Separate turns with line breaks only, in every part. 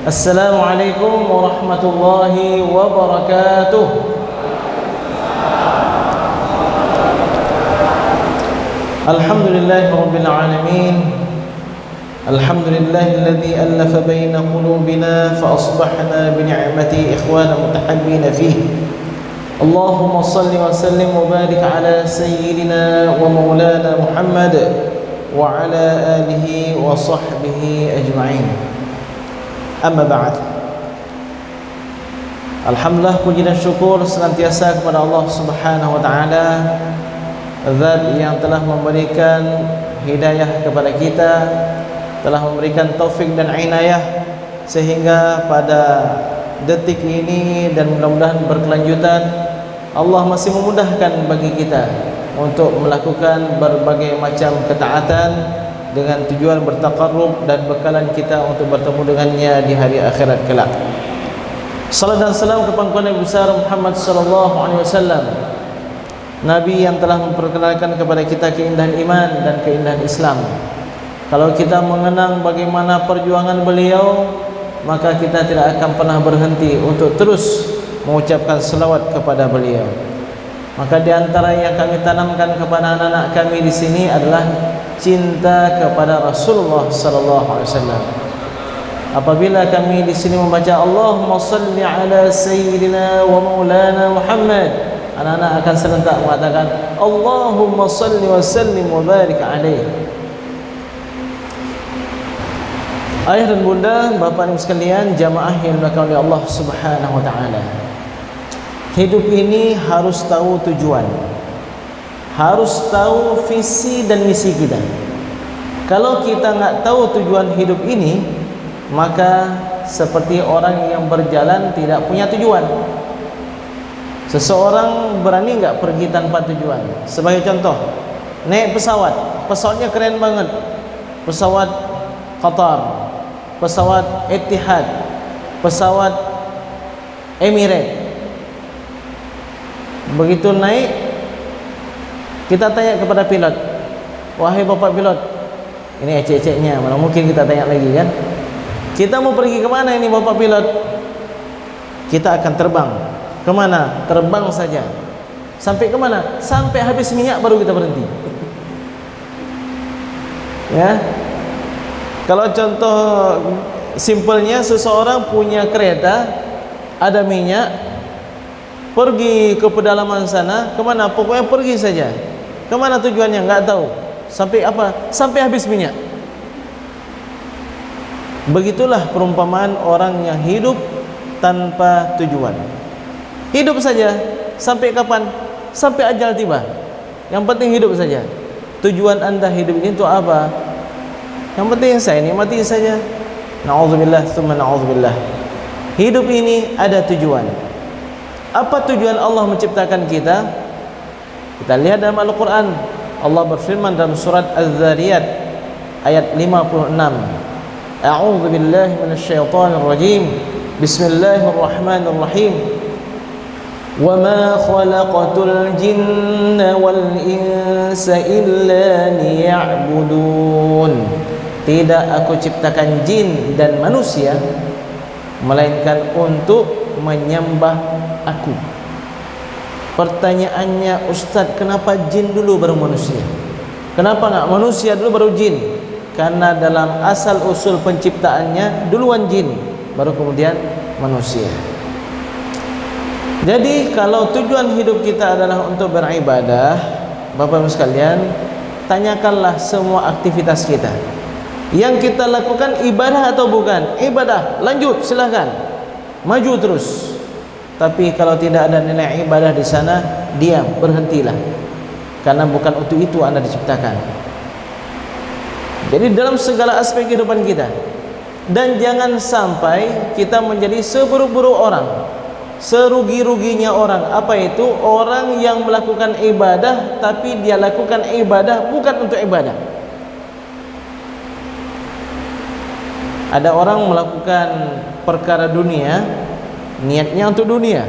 Assalamualaikum warahmatullahi wabarakatuh. Alhamdulillahi rabbil alamin. Alhamdulillahilladzi allafa baina qulubina fa asbahna bi ni'mati ikhwana mutahabbina fihi. Allahumma salli wa sallim wa barik ala sayyidina wa maulana Muhammad wa ala alihi wa sahbihi ajma'in. Amma ba'd. Alhamdulillah, puji dan syukur senantiasa kepada Allah Subhanahu wa taala, Zat yang telah memberikan hidayah kepada kita, telah memberikan taufik dan inayah sehingga pada detik ini dan mudah-mudahan berkelanjutan Allah masih memudahkan bagi kita untuk melakukan berbagai macam ketaatan dengan tujuan bertaqarrub dan bekalan kita untuk bertemu dengannya di hari akhirat kelak. Salam dan salam kepada Nabi besar Muhammad sallallahu alaihi wasallam, Nabi yang telah memperkenalkan kepada kita keindahan iman dan keindahan Islam. Kalau kita mengenang bagaimana perjuangan beliau, maka kita tidak akan pernah berhenti untuk terus mengucapkan selawat kepada beliau. Maka di antara yang kami tanamkan kepada anak-anak kami di sini adalah cinta kepada Rasulullah sallallahu alaihi wasallam. Apabila kami di sini membaca Allahumma salli ala sayyidina wa maulana Muhammad, anak-anak akan serentak mengatakan Allahumma salli wa sallim wa barik alaihi. Ayah dan bunda, bapak ibu sekalian, jamaah yang dimuliakan oleh Allah Subhanahu wa taala. Hidup ini harus tahu tujuan, harus tahu visi dan misi kita. Kalau kita enggak tahu tujuan hidup ini, maka seperti orang yang berjalan tidak punya tujuan. Seseorang berani enggak pergi tanpa tujuan? Sebagai contoh, naik pesawat, pesawatnya keren banget, pesawat Qatar, pesawat Etihad, pesawat Emirates. Begitu naik, kita tanya kepada pilot, wahai bapak pilot, ini ecek-eceknya, mana mungkin kita tanya lagi kan? Kita mau pergi kemana ini bapak pilot? Kita akan terbang. Kemana? Terbang saja. Sampai kemana? Sampai habis minyak baru kita berhenti. Ya. Kalau contoh simpelnya, seseorang punya kereta, ada minyak, pergi ke pedalaman sana, kemana? Pokoknya pergi saja. Kemana tujuannya? Enggak tahu. Sampai apa? Sampai habis minyak. Begitulah perumpamaan orang yang hidup tanpa tujuan. Hidup saja, sampai kapan? Sampai ajal tiba. Yang penting hidup saja. Tujuan anda hidup ini untuk apa? Yang penting saya nikmati saja. Na'udzubillah tsumma na'udzubillah. Hidup ini ada tujuan. Apa tujuan Allah menciptakan kita? Kita lihat dalam Al-Quran. Allah berfirman dalam surat Az-Zariyat ayat 56. A'udzu billahi minasyaitonir rajim. Bismillahirrahmanirrahim. Wa ma khalaqatul jinna wal insa illa liya'budun. Tidak aku ciptakan jin dan manusia melainkan untuk menyembah aku. Pertanyaannya, Ustaz, kenapa jin dulu baru manusia? Kenapa enggak manusia dulu baru jin? Karena dalam asal usul penciptaannya duluan jin, baru kemudian manusia. Jadi kalau tujuan hidup kita adalah untuk beribadah, Bapak Ibu sekalian, tanyakanlah semua aktivitas kita. Yang kita lakukan ibadah atau bukan? Ibadah, lanjut silahkan, maju terus. Tapi kalau tidak ada nilai ibadah di sana, diam, berhentilah. Karena bukan untuk itu Anda diciptakan. Jadi dalam segala aspek kehidupan kita. Dan jangan sampai kita menjadi seburuk-buruk orang, serugi-ruginya orang. Apa itu? Orang yang melakukan ibadah tapi dia lakukan ibadah bukan untuk ibadah. Ada orang melakukan perkara dunia, niatnya untuk dunia,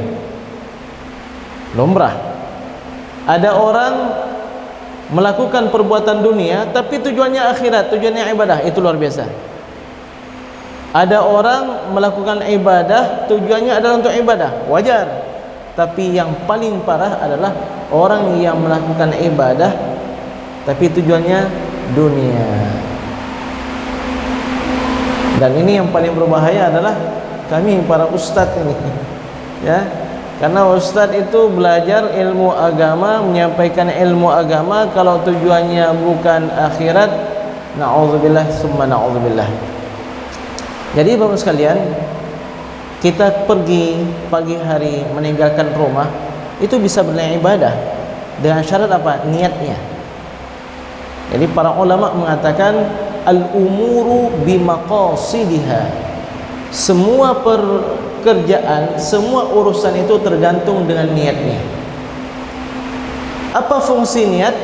lumrah. Ada orang melakukan perbuatan dunia tapi tujuannya akhirat, tujuannya ibadah, itu luar biasa. Ada orang melakukan ibadah tujuannya adalah untuk ibadah, wajar. Tapi yang paling parah adalah orang yang melakukan ibadah tapi tujuannya dunia. Dan ini yang paling berbahaya adalah kami para ustadz ini, ya. Karena ustadz itu belajar ilmu agama, menyampaikan ilmu agama, kalau tujuannya bukan akhirat, na'udzubillah summa na'udzubillah. Jadi Bapak sekalian, kita pergi pagi hari meninggalkan rumah itu bisa bernilai ibadah dengan syarat apa? Niatnya. Jadi para ulama mengatakan al-umuru bimaqasidiha. Semua pekerjaan, semua urusan itu tergantung dengan niatnya. Apa fungsi niat?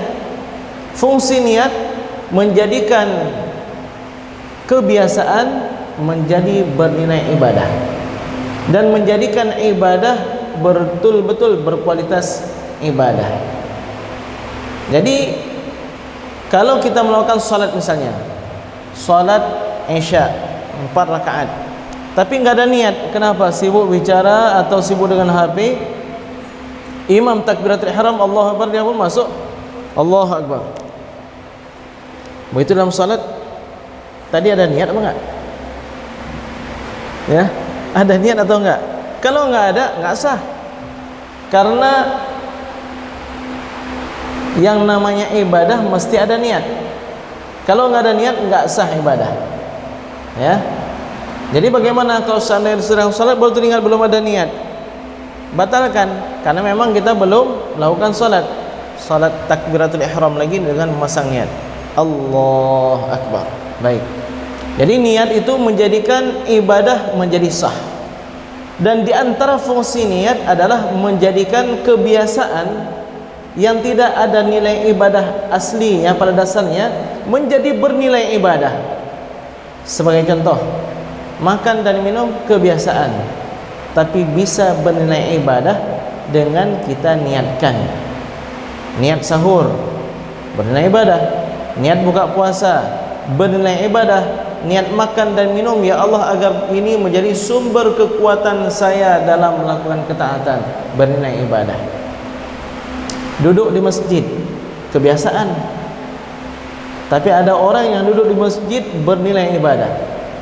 Fungsi niat menjadikan kebiasaan menjadi bernilai ibadah dan menjadikan ibadah betul-betul berkualitas ibadah. Jadi kalau kita melakukan salat misalnya, salat Isya 4 rakaat, tapi enggak ada niat, kenapa? Sibuk bicara atau sibuk dengan HP. Imam takbiratul ihram Allahu akbar, dia pun masuk Allahu akbar. Begitu dalam salat, tadi ada niat apa enggak? Ya, ada niat atau enggak? Kalau enggak ada, enggak sah. Karena yang namanya ibadah mesti ada niat. Kalau enggak ada niat, enggak sah ibadah. Ya. Jadi bagaimana kalau seandainya sedang salat baru teringat belum ada niat? Batalkan, karena memang kita belum melakukan salat. Salat takbiratul ihram lagi dengan memasang niat. Allahu akbar. Baik. Jadi niat itu menjadikan ibadah menjadi sah. Dan di antara fungsi niat adalah menjadikan kebiasaan yang tidak ada nilai ibadah aslinya pada dasarnya menjadi bernilai ibadah. Sebagai contoh, makan dan minum kebiasaan, tapi bisa bernilai ibadah dengan kita niatkan. Niat sahur bernilai ibadah, niat buka puasa bernilai ibadah, niat makan dan minum, ya Allah agar ini menjadi sumber kekuatan saya dalam melakukan ketaatan, bernilai ibadah. Duduk di masjid kebiasaan, tapi ada orang yang duduk di masjid bernilai ibadah.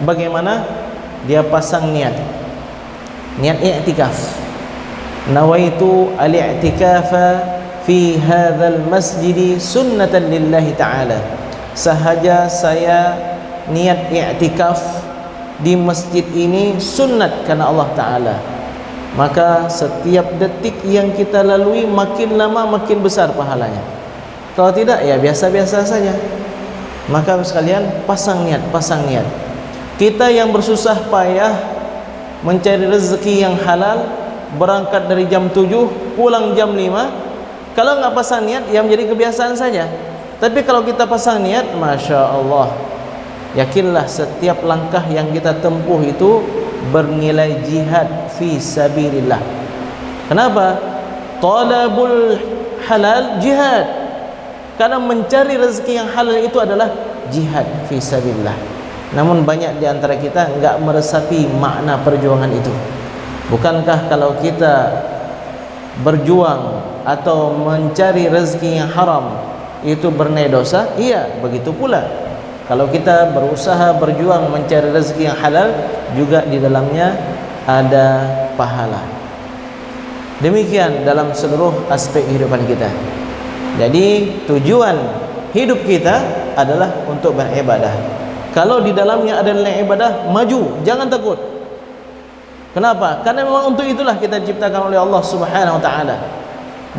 Bagaimana? Dia pasang niat i'tikaf. Nawaitu al-i'tikafa fi hadzal masjid sunnatan lillahi ta'ala. Sahaja saya niat i'tikaf di masjid ini sunnat karena Allah Ta'ala, maka setiap detik yang kita lalui makin lama makin besar pahalanya. Kalau tidak, ya biasa-biasa saja. Maka sekalian, pasang niat. Kita yang bersusah payah mencari rezeki yang halal, berangkat dari jam 7 pulang jam 5, kalau nggak pasang niat ya menjadi kebiasaan saja. Tapi kalau kita pasang niat, Masya Allah, yakinlah setiap langkah yang kita tempuh itu bernilai jihad fi sabilillah. Kenapa? Talabul halal jihad. Karena mencari rezeki yang halal itu adalah jihad fi sabilillah. Namun banyak di antara kita enggak meresapi makna perjuangan itu. Bukankah kalau kita berjuang atau mencari rezeki yang haram itu bernilai dosa? Iya, begitu pula kalau kita berusaha berjuang mencari rezeki yang halal, juga di dalamnya ada pahala. Demikian dalam seluruh aspek kehidupan kita. Jadi tujuan hidup kita adalah untuk beribadah. Kalau di dalamnya ada nilai ibadah, maju, jangan takut. Kenapa? Karena memang untuk itulah kita diciptakan oleh Allah Subhanahu wa taala.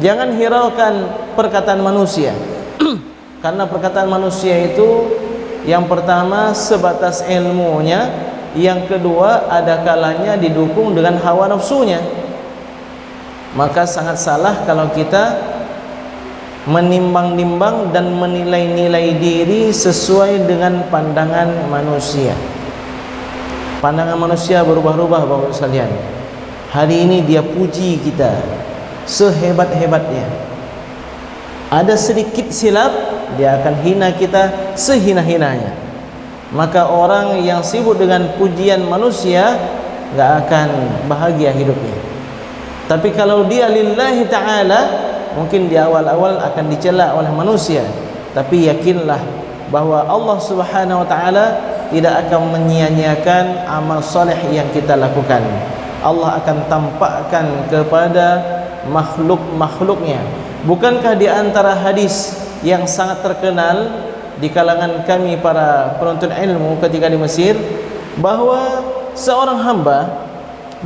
Jangan hiraukan perkataan manusia. Karena perkataan manusia itu, yang pertama sebatas ilmunya, yang kedua ada kalanya didukung dengan hawa nafsunya. Maka sangat salah kalau kita menimbang-nimbang dan menilai-nilai diri sesuai dengan pandangan manusia. Pandangan manusia berubah-ubah Bapak sekalian. Hari ini dia puji kita sehebat-hebatnya. Ada sedikit silap, dia akan hina kita sehina-hinanya. maka orang yang sibuk dengan pujian manusia enggak akan bahagia hidupnya. Tapi kalau dia lillahi ta'ala, mungkin di awal-awal akan dicela oleh manusia, tapi yakinlah bahwa Allah Subhanahu wa taala tidak akan menyia-nyiakan amal soleh yang kita lakukan. Allah akan tampakkan kepada makhluk-makhluknya. Bukankah di antara hadis yang sangat terkenal di kalangan kami para penuntut ilmu ketika di Mesir, bahwa seorang hamba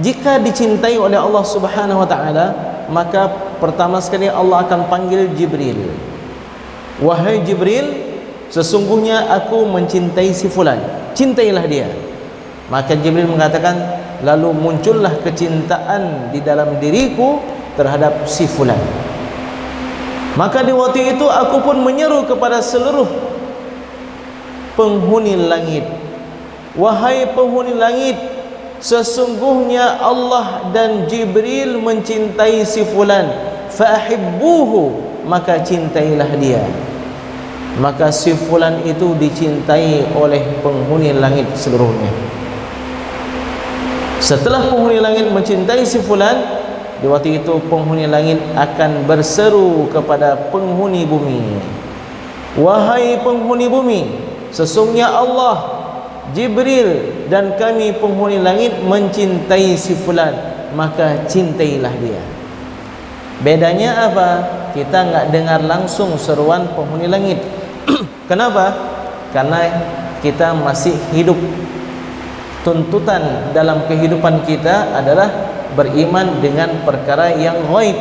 jika dicintai oleh Allah Subhanahu wa taala, maka pertama sekali Allah akan panggil Jibril. Wahai Jibril, sesungguhnya aku mencintai si fulan, cintailah dia. Maka Jibril mengatakan, lalu muncullah kecintaan di dalam diriku terhadap si fulan. Maka di waktu itu aku pun menyeru kepada seluruh penghuni langit, wahai penghuni langit, sesungguhnya Allah dan Jibril mencintai si fulan, fa'ahibbuhu, maka cintailah dia. Maka si fulan itu dicintai oleh penghuni langit seluruhnya. Setelah penghuni langit mencintai si fulan, di waktu itu penghuni langit akan berseru kepada penghuni bumi, wahai penghuni bumi, sesungguhnya Allah, Jibril dan kami penghuni langit mencintai si fulan, maka cintailah dia. Bedanya apa? Kita enggak dengar langsung seruan penghuni langit. Kenapa? Karena kita masih hidup. Tuntutan dalam kehidupan kita adalah beriman dengan perkara yang ghaib.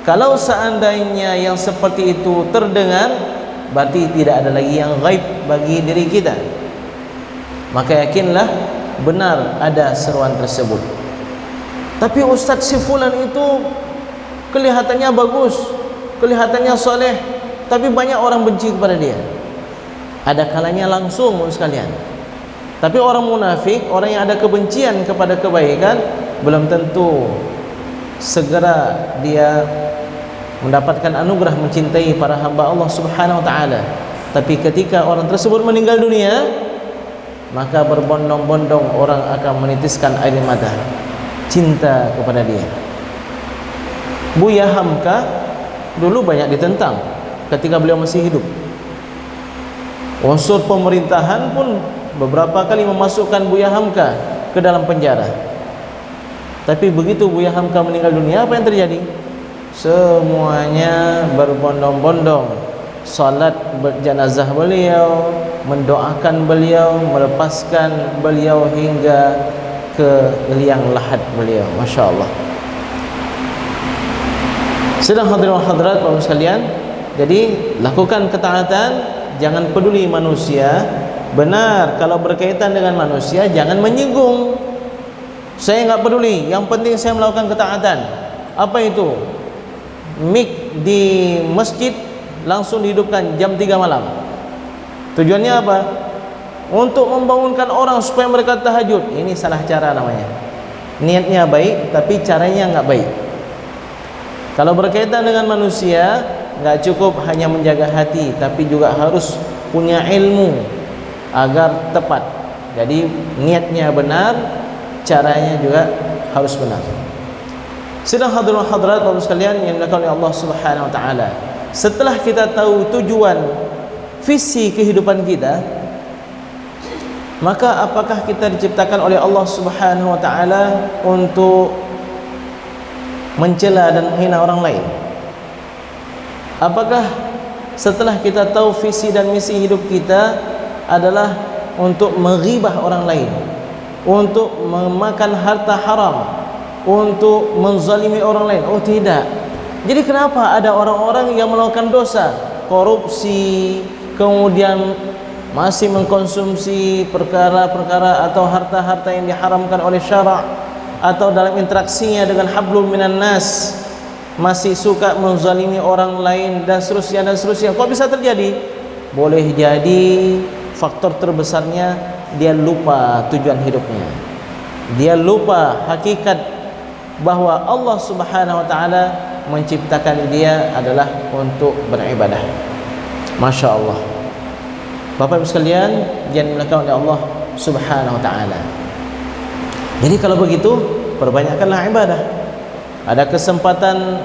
Kalau seandainya yang seperti itu terdengar, berarti tidak ada lagi yang ghaib bagi diri kita. Maka yakinlah benar ada seruan tersebut. Tapi Ustaz si fulan itu kelihatannya bagus, kelihatannya soleh, tapi banyak orang benci kepada dia. Ada kalanya langsung sekalian. Tapi orang munafik, orang yang ada kebencian kepada kebaikan, belum tentu segera dia mendapatkan anugerah mencintai para hamba Allah Subhanahu wa taala. Tapi ketika orang tersebut meninggal dunia, maka berbondong-bondong orang akan menitiskan air mata cinta kepada dia. Buya Hamka dulu banyak ditentang ketika beliau masih hidup. Unsur pemerintahan pun beberapa kali memasukkan Buya Hamka ke dalam penjara. Tapi begitu Buya Hamka meninggal dunia, apa yang terjadi? Semuanya berbondong-bondong salat jenazah beliau, mendoakan beliau, melepaskan beliau hingga ke liang lahat beliau. Masya Allah. Sedang hadirin hadirat Bapak sekalian, jadi lakukan ketaatan, jangan peduli manusia. Benar, kalau berkaitan dengan manusia jangan menyinggung. Saya enggak peduli, yang penting saya melakukan ketaatan. Apa itu? Mik di masjid langsung dihidupkan jam 3 malam. Tujuannya apa? Untuk membangunkan orang supaya mereka tahajud. Ini salah cara namanya. Niatnya baik tapi caranya enggak baik. Kalau berkaitan dengan manusia, enggak cukup hanya menjaga hati, tapi juga harus punya ilmu agar tepat. Jadi niatnya benar, caranya juga harus benar. Sedang hadirin hadirat Bapak sekalian yang dimuliakan oleh Allah Subhanahu wa taala. Setelah kita tahu tujuan visi kehidupan kita, maka apakah kita diciptakan oleh Allah Subhanahu wa taala untuk mencela dan menghina orang lain? Apakah setelah kita tahu visi dan misi hidup kita adalah untuk menghibah orang lain, untuk memakan harta haram, untuk menzalimi orang lain? Oh tidak. Jadi kenapa ada orang-orang yang melakukan dosa, korupsi, kemudian masih mengkonsumsi perkara-perkara atau harta-harta yang diharamkan oleh syarak, atau dalam interaksinya dengan hablum minan nas masih suka menzalimi orang lain dan seterusnya dan seterusnya? Kok bisa terjadi? Boleh jadi faktor terbesarnya dia lupa tujuan hidupnya. Dia lupa hakikat bahwa Allah Subhanahu wa taala menciptakan dia adalah untuk beribadah. Masya Allah. Bapak Ibu sekalian yang dimuliakan oleh Allah Subhanahu wa taala. Jadi kalau begitu, perbanyakkanlah ibadah. Ada kesempatan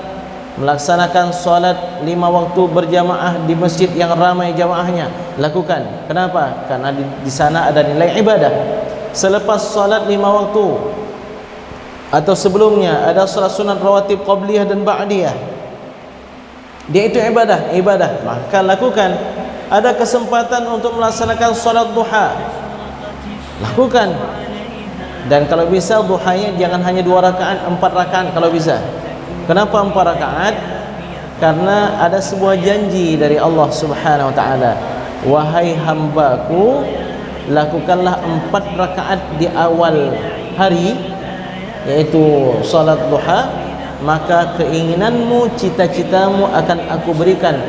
melaksanakan solat 5 waktu berjamaah di masjid yang ramai jamaahnya, lakukan. Kenapa? Karena di sana ada nilai ibadah. Selepas solat 5 waktu atau sebelumnya ada solat sunat rawatib qabliyah dan ba'diyah, dia itu ibadah, maka lakukan. Ada kesempatan untuk melaksanakan solat duha, lakukan. Dan kalau bisa duhanya jangan hanya 2 rakaat, 4 rakaat kalau bisa. Kenapa 4 rakaat? Karena ada sebuah janji dari Allah Subhanahu wa taala, wahai hambaku, lakukanlah 4 rakaat di awal hari, yaitu salat duha, maka keinginanmu, cita-citamu akan aku berikan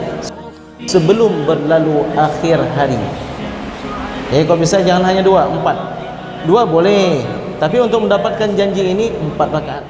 sebelum berlalu akhir hari. Jadi kalau bisa jangan hanya 2, 4. 2 boleh, tapi untuk mendapatkan janji ini 4 rakaat.